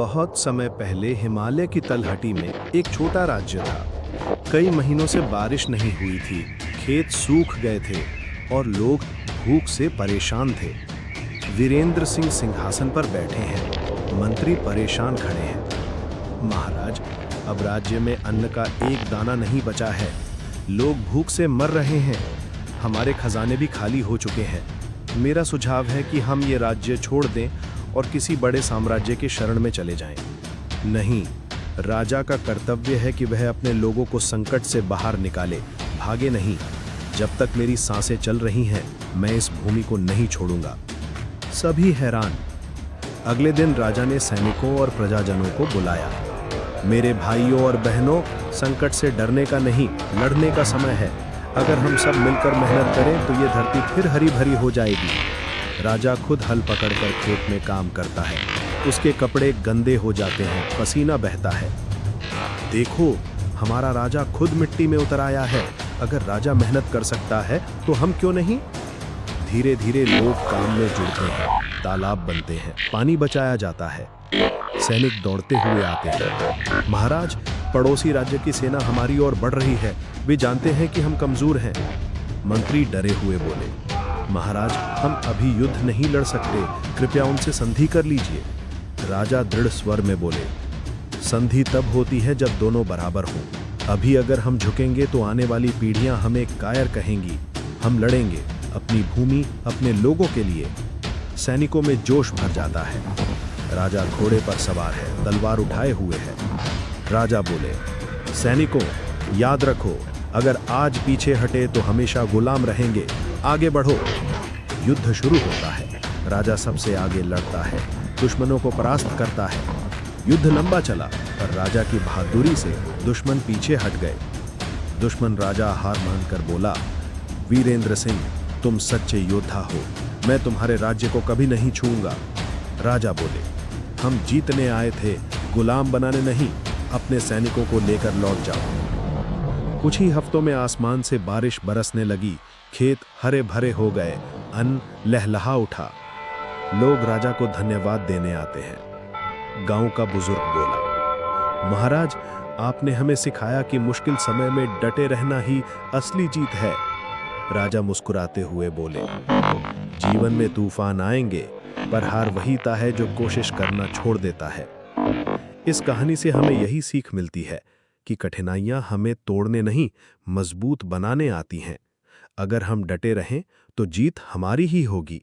बहुत समय पहले हिमालय की तलहटी में एक छोटा राज्य था। कई महीनों से बारिश नहीं हुई थी, खेत सूख गए थे और लोग भूख से परेशान थे। वीरेंद्र सिंह सिंहासन पर बैठे हैं, मंत्री परेशान खड़े हैं। महाराज, अब राज्य में अन्न का एक दाना नहीं बचा है, लोग भूख से मर रहे हैं, हमारे खजाने भी खाली हो चुके हैं। मेरा सुझाव है कि हम ये राज्य छोड़ दें और किसी बड़े साम्राज्य के शरण में चले जाएं। नहीं, राजा का कर्तव्य है कि वह अपने लोगों को संकट से बाहर निकाले, भागे नहीं। जब तक मेरी सांसें चल रही हैं, मैं इस भूमि को नहीं छोड़ूंगा। सभी हैरान। अगले दिन राजा ने सैनिकों और प्रजाजनों को बुलाया। मेरे भाइयों और बहनों, संकट से डरने का नहीं, लड़ने का समय है। अगर हम सब मिलकर मेहनत करें तो ये धरती फिर हरी भरी हो जाएगी। राजा खुद हल पकड़कर खेत में काम करता है। उसके कपड़े गंदे हो जाते हैं, पसीना बहता है। देखो, हमारा राजा खुद मिट्टी में उतर आया है। अगर राजा मेहनत कर सकता है तो हम क्यों नहीं? धीरे धीरे लोग काम में जुड़ते हैं, तालाब बनते हैं, पानी बचाया जाता है। सैनिक दौड़ते हुए आते हैं। महाराज, पड़ोसी राज्य की सेना हमारी ओर बढ़ रही है, वे जानते हैं कि हम कमजोर हैं। मंत्री डरे हुए बोले, महाराज, हम अभी युद्ध नहीं लड़ सकते, कृपया उनसे संधि कर लीजिए। राजा दृढ़ स्वर में बोले, संधि तब होती है जब दोनों बराबर हों। अभी अगर हम झुकेंगे तो आने वाली पीढ़ियां हमें कायर कहेंगी। हम लड़ेंगे अपनी भूमि, अपने लोगों के लिए। सैनिकों में जोश भर जाता है। राजा घोड़े पर सवार है, तलवार उठाए हुए है। राजा बोले, सैनिकों, याद रखो, अगर आज पीछे हटे तो हमेशा गुलाम रहेंगे। आगे बढ़ो। युद्ध शुरू होता है। राजा सबसे आगे लड़ता है, दुश्मनों को परास्त करता है। युद्ध लंबा चला, पर राजा की बहादुरी से दुश्मन पीछे हट गए। दुश्मन राजा हार मानकर बोला, वीरेंद्र सिंह, तुम सच्चे योद्धा हो, मैं तुम्हारे राज्य को कभी नहीं छूऊंगा। राजा बोले, हम जीतने आए थे, गुलाम बनाने नहीं। अपने सैनिकों को लेकर लौट जाओ। कुछ ही हफ्तों में आसमान से बारिश बरसने लगी, खेत हरे भरे हो गए, अन्न लहलहा उठा। लोग राजा को धन्यवाद देने आते हैं। गांव का बुजुर्ग बोला, महाराज, आपने हमें सिखाया कि मुश्किल समय में डटे रहना ही असली जीत है। राजा मुस्कुराते हुए बोले, जीवन में तूफान आएंगे, पर हार वही ता है जो कोशिश करना छोड़ देता है। इस कहानी से हमें यही सीख मिलती है कि कठिनाइयां हमें तोड़ने नहीं, मजबूत बनाने आती हैं। अगर हम डटे रहें तो जीत हमारी ही होगी।